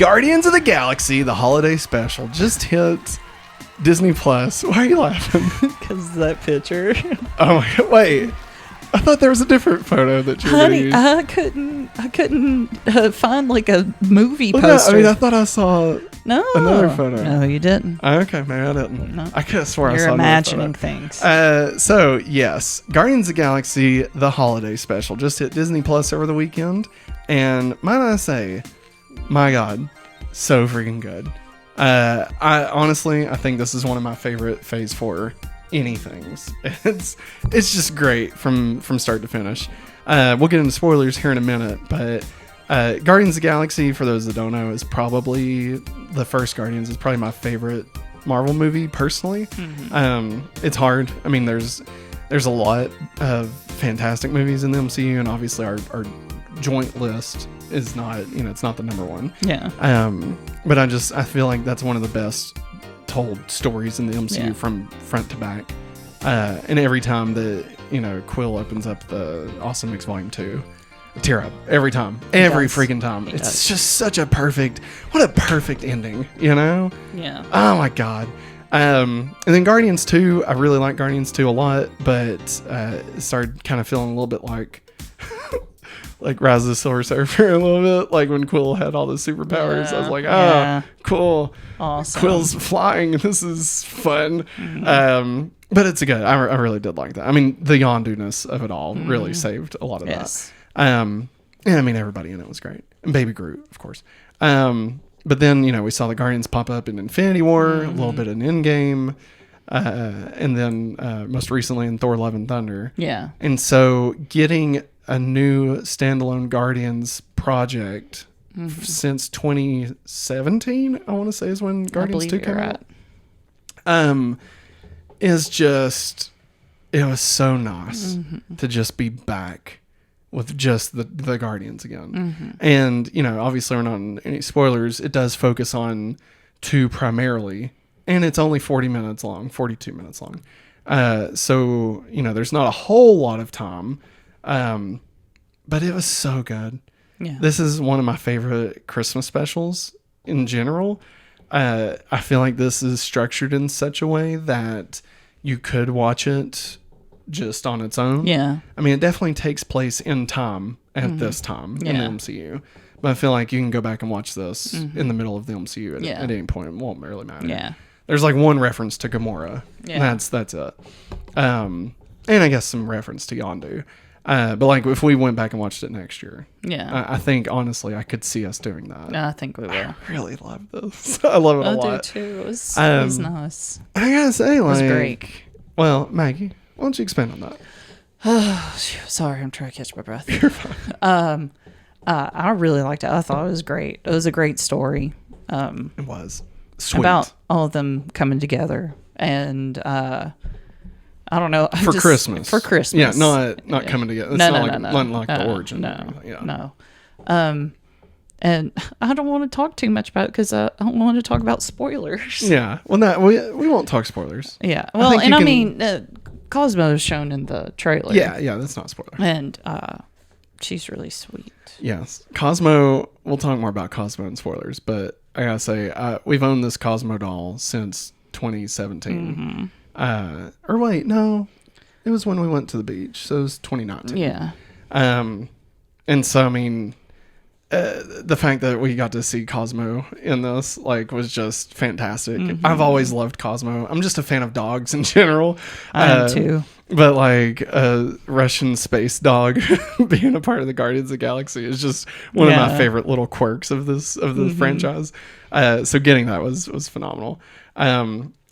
Guardians of the Galaxy, the holiday special, just hit Disney Plus. Why are you laughing? Because that picture. Oh my God, wait. I thought there was a different photo that you were going to use. I couldn't find like a movie Well, poster. I thought I saw another photo. No, you didn't. Okay, maybe I didn't. No. I could have sworn I saw You're another imagining photo. things. So, yes, Guardians of the Galaxy, the holiday special, just hit Disney Plus over the weekend. And might I say, my God, so freaking good. I think this is one of my favorite Phase 4 anythings. It's just great from start to finish. We'll get into spoilers here in a minute, but Guardians of the Galaxy, for those that don't know, is probably the first Guardians is probably my favorite Marvel movie personally. It's hard. I mean, there's a lot of fantastic movies in the MCU, and obviously our joint list is not, it's not the number one. Yeah. But I feel like that's one of the best told stories in the MCU from front to back. And every time that, Quill opens up the Awesome Mix Volume 2, I tear up every time. Every freaking time. It's just such a perfect ending, Yeah. Oh my God. And then Guardians 2, I really like Guardians 2 a lot, but it started kind of feeling a little bit like Rise of the Silver Surfer a little bit, like when Quill had all the superpowers. I was like, cool. Awesome. Quill's flying. This is fun. But it's good. I really did like that. I mean, the yondu-ness of it all really saved a lot of that. And I mean, everybody in it was great. And Baby Groot, of course. But then, we saw the Guardians pop up in Infinity War, a little bit in Endgame, and then most recently in Thor: Love and Thunder. Yeah. And so getting a new standalone Guardians project since 2017, I want to say, is when Guardians 2 came out. Is just, it was so nice to just be back with just the Guardians again. And, obviously we're not in any spoilers. It does focus on 2 primarily, and it's only 42 minutes long. So, there's not a whole lot of time. But it was so good. Yeah. This is one of my favorite Christmas specials in general. I feel like this is structured in such a way that you could watch it just on its own. Yeah. I mean, it definitely takes place in time at this time in the MCU. But I feel like you can go back and watch this in the middle of the MCU at any point. It won't really matter. Yeah. There's like one reference to Gamora. Yeah. That's it. And I guess some reference to Yondu. But like if we went back and watched it next year, I think honestly I could see us doing that. I think we will. I really love this. I love it a lot. I do too. It was nice. I gotta say, it was great. Well, Maggie, why don't you expand on that? Sorry, I'm trying to catch my breath. You're fine. I really liked it. I thought it was great. It was a great story. It was sweet about all of them coming together and. I don't know. For Christmas. Yeah, not coming together. It's not like the origin. No. And I don't want to talk too much about it because I don't want to talk about spoilers. Yeah. Well, we won't talk spoilers. Yeah. Well, I mean, Cosmo is shown in the trailer. Yeah, that's not a spoiler. And she's really sweet. Yes. Cosmo, we'll talk more about Cosmo and spoilers, but I gotta say, we've owned this Cosmo doll since 2017. Or wait, no, it was when we went to the beach, so it was 2019. Yeah. And so I mean, the fact that we got to see Cosmo in this was just fantastic. I've always loved Cosmo. I'm just a fan of dogs in general. I am too. But a Russian space dog being a part of the Guardians of the Galaxy is just one of my favorite little quirks of the franchise. So getting that was phenomenal.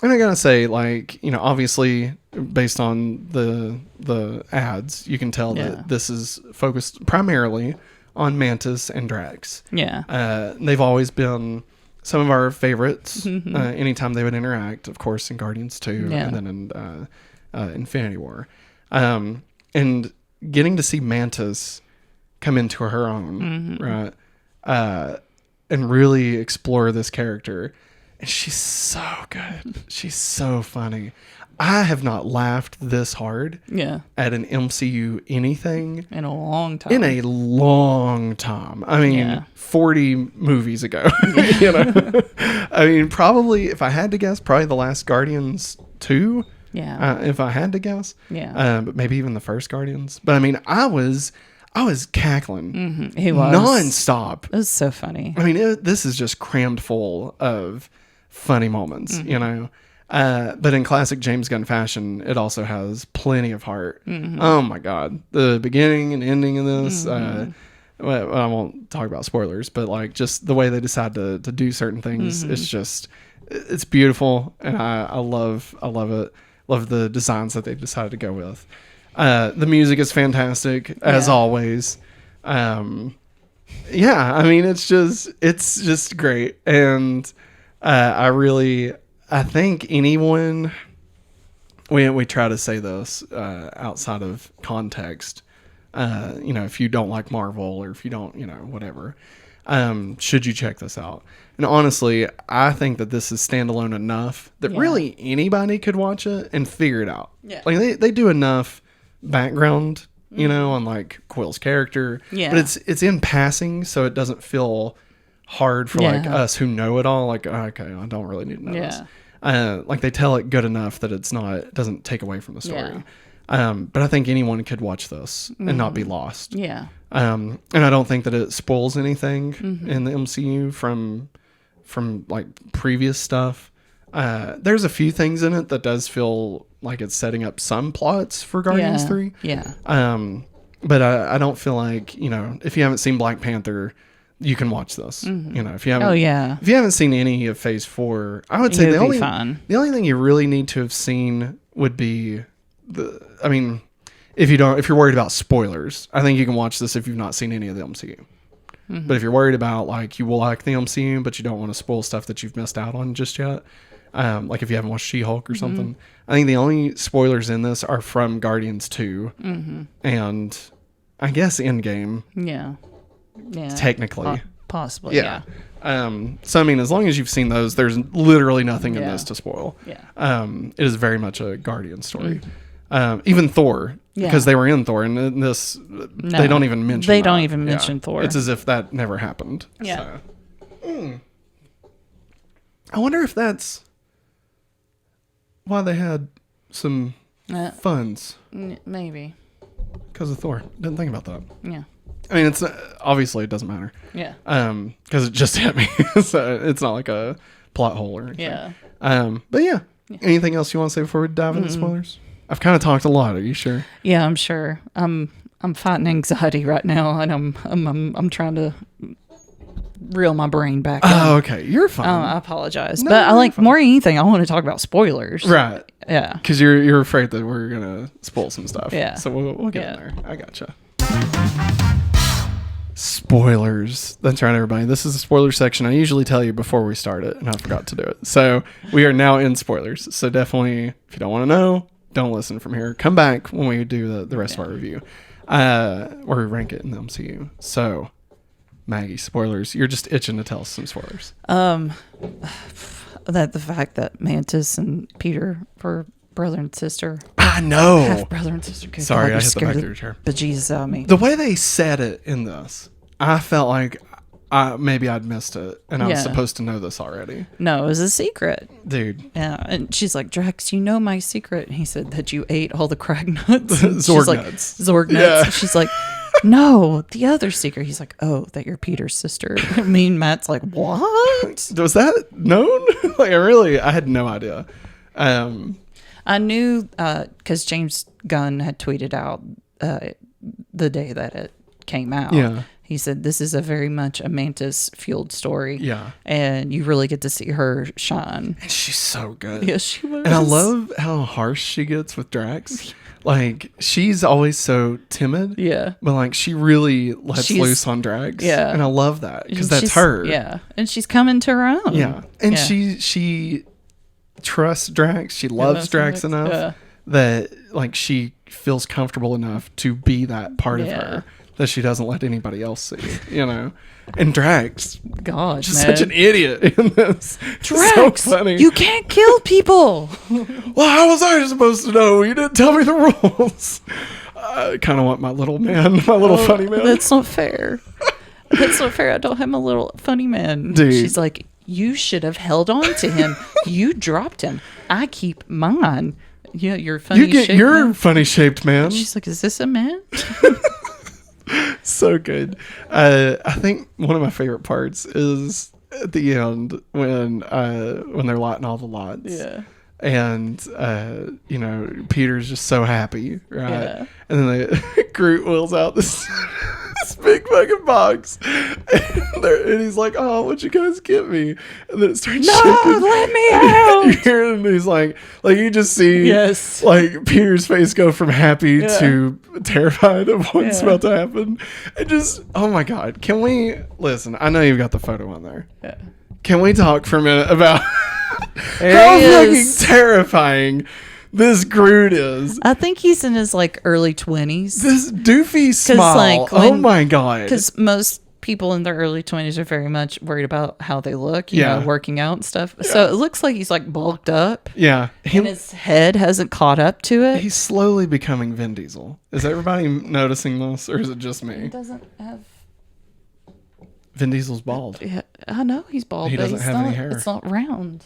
And I gotta say, obviously, based on the ads, you can tell that this is focused primarily on Mantis and Drax. Yeah. They've always been some of our favorites. Anytime they would interact, of course, in Guardians 2 and then in Infinity War. And getting to see Mantis come into her own, right? And really explore this character. And she's so good. She's so funny. I have not laughed this hard at an MCU anything in a long time. In a long time. I mean, 40 movies ago. You know? I mean, probably, if I had to guess, probably the last Guardians 2. Yeah. If I had to guess. Yeah. But maybe even the first Guardians. But I mean, I was cackling. Mm-hmm. He was. Nonstop. It was so funny. I mean, this is just crammed full of funny moments, you know? But in classic James Gunn fashion, it also has plenty of heart. Mm-hmm. Oh my God. The beginning and ending of this, well, I won't talk about spoilers, but like just the way they decide to do certain things, it's beautiful. And I love it. Love the designs that they decided to go with. The music is fantastic as always. I mean, it's just great. And, I think anyone, we try to say this outside of context, you know, if you don't like Marvel or if you don't, you know, whatever, should you check this out? And honestly, I think that this is standalone enough that really anybody could watch it and figure it out. Yeah. Like they do enough background, you know, on like Quill's character, but it's in passing, so it doesn't feel hard for like us who know it all. Like, okay, I don't really need to know this. Like they tell it good enough that it doesn't take away from the story. But I think anyone could watch this and not be lost. Yeah. And I don't think that it spoils anything in the MCU from like previous stuff. There's a few things in it that does feel like it's setting up some plots for Guardians 3. Yeah. But I don't feel like, you know, if you haven't seen Black Panther, you can watch this. You know, if you haven't seen any of Phase 4, I would say the only thing you really need to have seen would be if you're worried about spoilers, I think you can watch this if you've not seen any of the MCU. But if you're worried about like you will like the MCU, but you don't want to spoil stuff that you've missed out on just yet, like if you haven't watched She-Hulk or something, I think the only spoilers in this are from Guardians 2 and I guess Endgame. Yeah. Technically. Possibly. Yeah. So I mean, as long as you've seen those, there's literally nothing in this to spoil. Yeah. It is very much a Guardian story. Even Thor, because they were in Thor, and in this, they don't even mention. They don't even mention Thor. It's as if that never happened. Yeah. So. I wonder if that's why they had some funds. Maybe. Because of Thor. Didn't think about that. Yeah. I mean, it's obviously it doesn't matter. Yeah. Because it just hit me, so it's not like a plot hole or anything. Yeah. But yeah. Anything else you want to say before we dive into spoilers? I've kind of talked a lot. Are you sure? Yeah, I'm sure. I'm fighting anxiety right now, and I'm trying to reel my brain back. Oh, okay. You're fine. I apologize, but I like more than anything. I want to talk about spoilers. Right. Yeah. Because you're afraid that we're gonna spoil some stuff. Yeah. So we'll get in there. I gotcha. Spoilers. That's right, everybody. This is the spoiler section. I usually tell you before we start it, and I forgot to do it. So we are now in spoilers. So definitely, if you don't want to know, don't listen from here. Come back when we do the rest of our review, where we rank it in the MCU. So, Maggie, spoilers. You're just itching to tell us some spoilers. That the fact that Mantis and Peter were brother and sister. I know. Half brother and sister. Sorry, I hit the back of your chair. Bejesus out of me. The way they said it in this, I felt like maybe I'd missed it, and I was supposed to know this already. No, it was a secret. Dude. Yeah, and she's like, Drax, you know my secret. And he said that you ate all the crag nuts. Zorg nuts. Zorg nuts. Yeah. She's like, no, the other secret. He's like, oh, that you're Peter's sister. Me and Matt's like, what? Was that known? Like, I had no idea. I knew because James Gunn had tweeted out the day that it came out. Yeah. He said, this is a very much a Mantis-fueled story. Yeah. And you really get to see her shine. And she's so good. Yes, she was. And I love how harsh she gets with Drax. Like, she's always so timid. Yeah. But, like, she really lets loose on Drax. Yeah. And I love that because that's her. Yeah. And she's coming to her own. Yeah. And she trusts Drax. She loves Drax enough that, like, she feels comfortable enough to be that part of her. that she doesn't let anybody else see, you know. And Drax, God, just such an idiot in this. Drax, so funny. You can't kill people. Well, how was I supposed to know? You didn't tell me the rules. I kind of want my little man, my little funny man. That's not fair. That's not fair. I don't have a little funny man. Dude. She's like, you should have held on to him. You dropped him. I keep mine. Yeah, you're funny. You get your man. Funny shaped man. She's like, is this a man? So good. I think one of my favorite parts is at the end when they're lighting all the lots. Yeah. And you know, Peter's just so happy, right? Yeah. And then Groot wheels out this big fucking box, and he's like, "Oh, what'd you guys get me?" And then it starts shaking. Let me out! And he's like you just see, like Peter's face go from happy to terrified of what's about to happen. And just, oh my God, can we listen? I know you've got the photo on there. Yeah. Can we talk for a minute about how fucking terrifying this Groot is? I think he's in his like early 20s. This doofy smile. Like, oh my God. Because most people in their early 20s are very much worried about how they look, you know, working out and stuff. Yeah. So it looks like he's like bulked up. Yeah. And his head hasn't caught up to it. He's slowly becoming Vin Diesel. Is everybody noticing this, or is it just me? He doesn't have... Vin Diesel's bald. Yeah, I know he's bald. He doesn't have any hair. It's not round.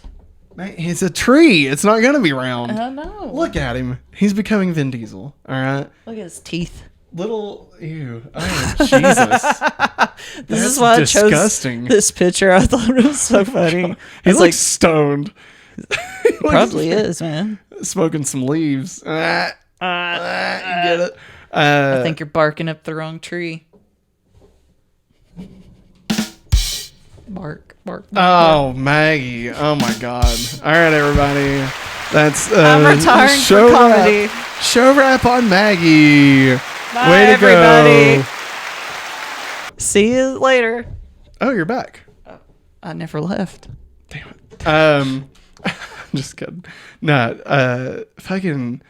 Man, he's a tree. It's not going to be round. I know. Look at him. He's becoming Vin Diesel. All right. Look at his teeth. Little, ew. Oh, Jesus. This is why disgusting. I chose this picture. I thought it was so funny. He's like stoned. Probably is, man. Smoking some leaves. You get it? I think you're barking up the wrong tree. Bark. Oh, Maggie. Oh, my God. All right, everybody. That's I'm retiring show for comedy. Show wrap on Maggie. Bye, way to everybody. Go. See you later. Oh, you're back. Oh, I never left. Damn it. I'm just kidding. No, fucking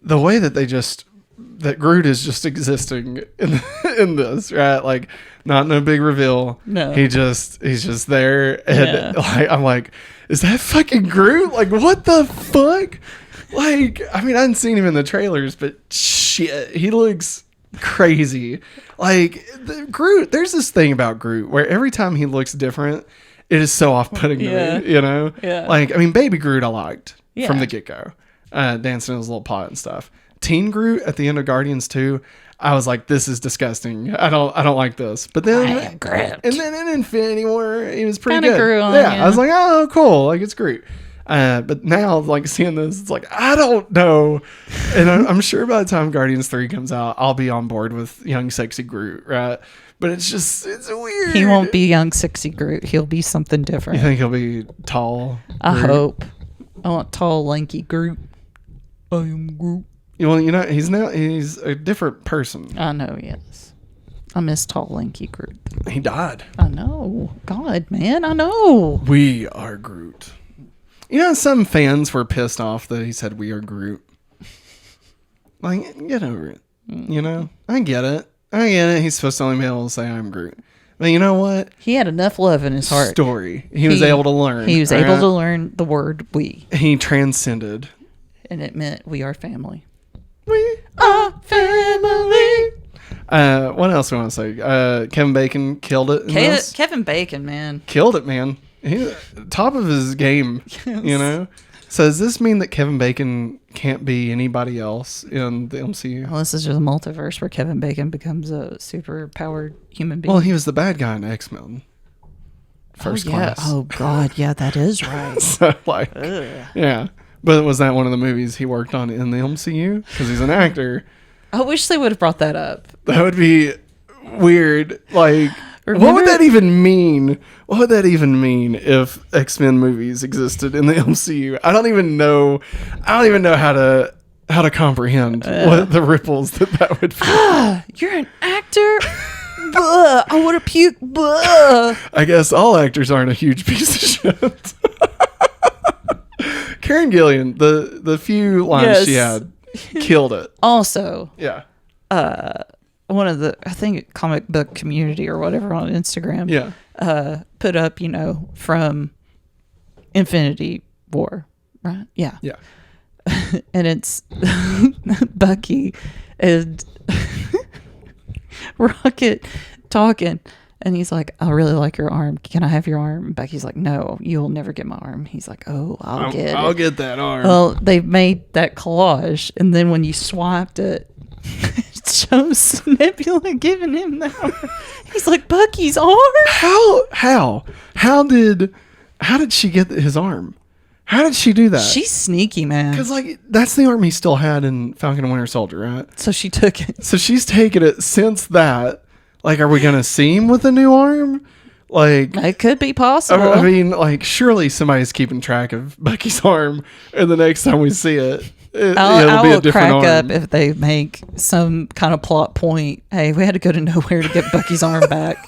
the way that that Groot is just existing in this, right? Like, not no big reveal. No. He's just there, and like, I'm like, is that fucking Groot? Like, what the fuck? Like, I mean, I hadn't seen him in the trailers, but shit, he looks crazy. Like, Groot, there's this thing about Groot where every time he looks different, it is so off-putting to me, you know? Yeah. Like, I mean, Baby Groot I liked from the get-go. Dancing in his little pot and stuff. Teen Groot at the end of Guardians 2, I was like, this is disgusting. I don't like this. But then, and then in Infinity War, he was pretty good. Grew on, I was like, oh, cool. Like, it's Groot. But now, like, seeing this, it's like, I don't know. And I'm sure by the time Guardians 3 comes out, I'll be on board with young, sexy Groot, right? But it's weird. He won't be young, sexy Groot. He'll be something different. You think he'll be tall? I hope. I want tall, lanky Groot. I am Groot. Well, you know, he's a different person. I know, yes. I miss tall, lanky Groot. He died. I know. God, man, I know. We are Groot. You know, some fans were pissed off that he said we are Groot. Like, get over it. You know? I get it. He's supposed to only be able to say I'm Groot. But you know what? He had enough love in his heart. Story. He was able to learn. He was able to learn the word we. He transcended. And it meant we are family. We are family. What else do I want to say? Kevin Bacon killed it. Kevin Bacon, man. Killed it, man. He top of his game, you know? So does this mean that Kevin Bacon can't be anybody else in the MCU? Well, this is just a multiverse where Kevin Bacon becomes a super powered human being. Well, he was the bad guy in X-Men. First class. Oh, God. Yeah, that is right. So, like, yeah. But was that one of the movies he worked on in the MCU? Because he's an actor. I wish they would have brought that up. That would be weird. Like, what would that even mean? What would that even mean if X-Men movies existed in the MCU? I don't even know how to comprehend what the ripples that would be. You're an actor? Buh, I want to puke. Buh. I guess all actors aren't a huge piece of shit. Karen Gillian, the few lines she had, killed it. Also, yeah. one of the, I think, comic book community or whatever on Instagram. Yeah. Put up, from Infinity War, right? Yeah. Yeah. And it's Bucky and Rocket talking. And he's like, I really like your arm. Can I have your arm? And Becky's like, no, you'll never get my arm. He's like, oh, I'll get that arm. Well, they made that collage. And then when you swiped it, it shows Nebula giving him that arm. He's like, Bucky's arm? How did she get his arm? How did she do that? She's sneaky, man. Because, that's the arm he still had in Falcon and Winter Soldier, right? So she took it. So she's taken it since that. Are we going to see him with a new arm? It could be possible. I mean, surely somebody's keeping track of Bucky's arm, and the next time we see it, it'll be a different arm. I'll crack up if they make some kind of plot point. Hey, we had to go to nowhere to get Bucky's arm back.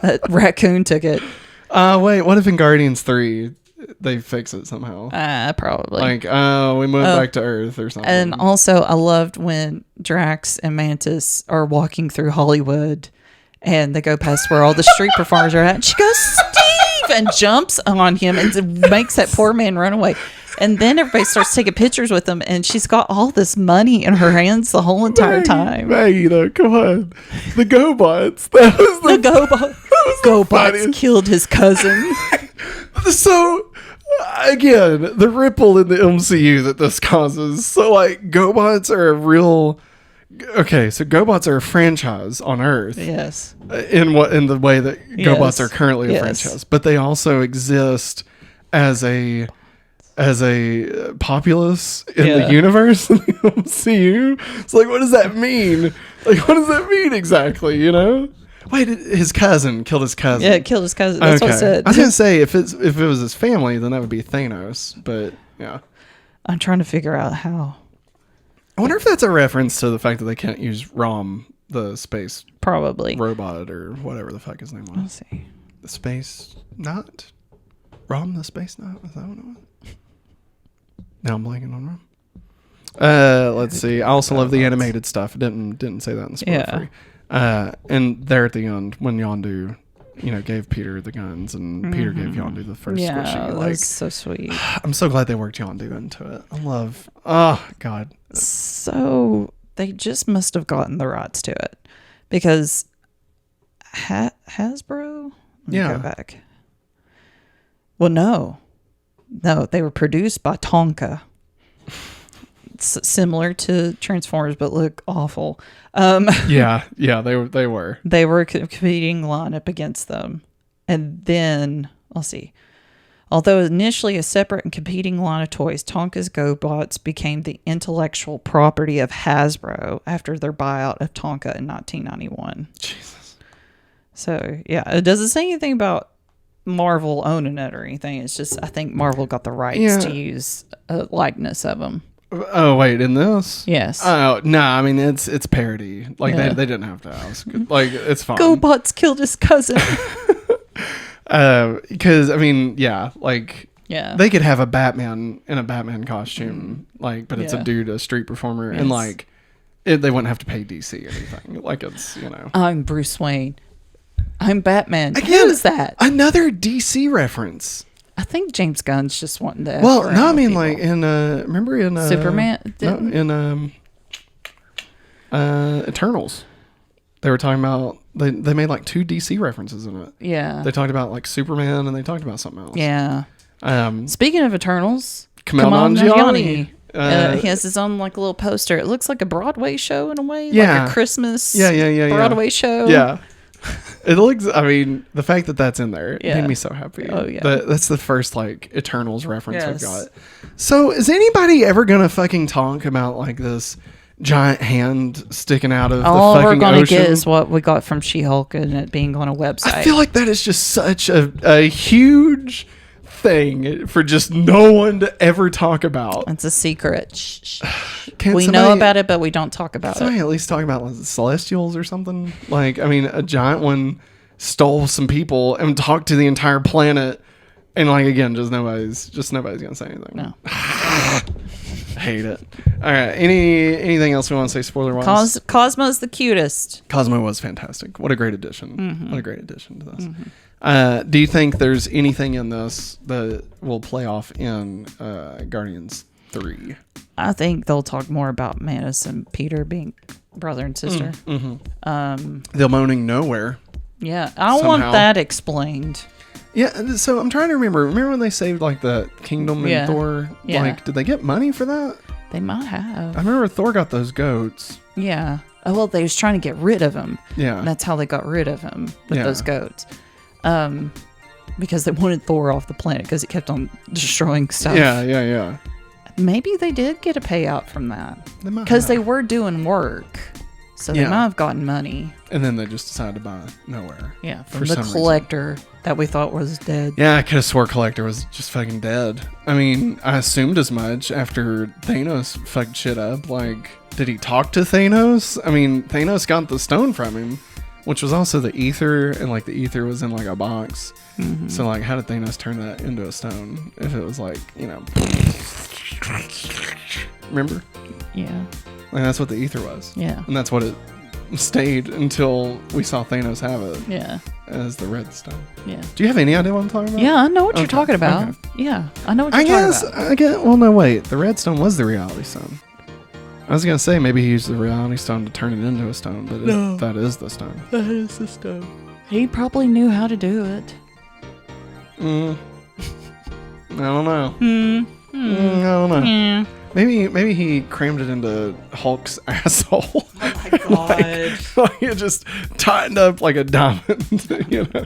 That raccoon took it. Wait, what if in Guardians 3 they fix it somehow? Probably. We moved back to Earth or something. And also, I loved when Drax and Mantis are walking through Hollywood and they go past where all the street performers are at. And she goes, Steve! And jumps on him and makes that poor man run away. And then everybody starts taking pictures with him, and she's got all this money in her hands the whole entire time. Maggie, though, come on. The GoBots. That was the GoBots. GoBots killed his cousin. So, again, the ripple in the MCU that this causes. So, GoBots are a real... Okay, so GoBots are a franchise on Earth. Yes. In the way that GoBots are currently a franchise. But they also exist as a populace in the universe in the MCU. It's what does that mean? What does that mean exactly, Wait, his cousin killed his cousin. Yeah, it killed his cousin. That's what I said. I was gonna say if it was his family, then that would be Thanos. But yeah, I'm trying to figure out how. I wonder if that's a reference to the fact that they can't use Rom, the space probably robot or whatever the fuck his name was. Let's see. The space not Rom, the space not. Is that what it was? Now I'm blanking on Rom. Let's see. I also love the animated stuff. Didn't say that in spoiler free. And there at the end when Yondu, gave Peter the guns and Peter gave Yondu the first squishy. That's so sweet. I'm so glad they worked Yondu into it. I love. Oh God. So they just must have gotten the rights to it because Hasbro. Let me go back. Well, no, they were produced by Tonka. Similar to Transformers, but look awful. Yeah, they were. They were competing lineup against them, and then let's see. Although initially a separate and competing line of toys, Tonka's GoBots became the intellectual property of Hasbro after their buyout of Tonka in 1991. Jesus. So yeah, it doesn't say anything about Marvel owning it or anything. It's just I think Marvel got the rights to use a likeness of them. Oh wait, in this? Yes. Oh no, I mean it's parody. They didn't have to ask. It's fine. GoBots killed his cousin. Because I mean, they could have a Batman in a Batman costume, but it's a dude, a street performer, and they wouldn't have to pay DC anything. It's I'm Bruce Wayne. I'm Batman. Again, who is that? Another DC reference. I think James Gunn's just wanting to. Well, no, I mean in remember in Superman? In Eternals, they were talking about they made 2 DC references in it. Yeah, they talked about Superman and they talked about something else. Yeah. Speaking of Eternals, Kamal Nanjiani. He has his own little poster. It looks like a Broadway show in a way, like a Christmas Broadway show. Yeah. It looks, I mean, the fact that that's in there made me so happy. Oh, yeah. That's the first, Eternals reference we've got. So, is anybody ever going to fucking talk about, this giant hand sticking out of the fucking ocean? All we're going to get is what we got from She-Hulk and it being on a website. I feel like that is just such a huge thing for just no one to ever talk about. It's a secret. Shh. We know about it, but we don't talk about it. Somebody at least talk about Celestials or something. A giant one stole some people and talked to the entire planet, and again, just nobody's gonna say anything. No. Hate it. All right. Anything else we want to say spoiler wise? Cosmo's the cutest. Cosmo was fantastic. What a great addition. What a great addition to this. Do you think there's anything in this that will play off in Guardians 3? I think they'll talk more about Mantis and Peter being brother and sister. They're moaning nowhere. Yeah, I want that explained. Yeah, so I'm trying to remember. Remember when they saved like the kingdom in Thor? Yeah. Like, did they get money for that? They might have. I remember Thor got those goats. Yeah. Oh, well, they was trying to get rid of him. Yeah. And that's how they got rid of him with those goats. Because they wanted Thor off the planet because he kept on destroying stuff. Yeah. Maybe they did get a payout from that. Because they were doing work. So they might have gotten money. And then they just decided to buy nowhere. Yeah, from the collector that we thought was dead. Yeah, I could have swore collector was just fucking dead. I mean, I assumed as much after Thanos fucked shit up. Like, did he talk to Thanos? I mean, Thanos got the stone from him, which was also the ether, and like the ether was in like a box. So like, how did Thanos turn that into a stone if it was like, you know, remember? Yeah. Like, that's what the ether was. Yeah. And that's what it stayed until we saw Thanos have it. Yeah. As the red stone. Yeah. Do you have any idea what I'm talking about? Yeah, I know what you're talking about. Okay. Yeah, I know what you're talking about. Well, no, wait. The red stone was the reality stone. I was going to say maybe he used the reality stone to turn it into a stone, but that is the stone. That is the stone. He probably knew how to do it. I don't know. I don't know. Yeah. Maybe he crammed it into Hulk's asshole. Oh my god. like it just tightened up like a diamond, you know.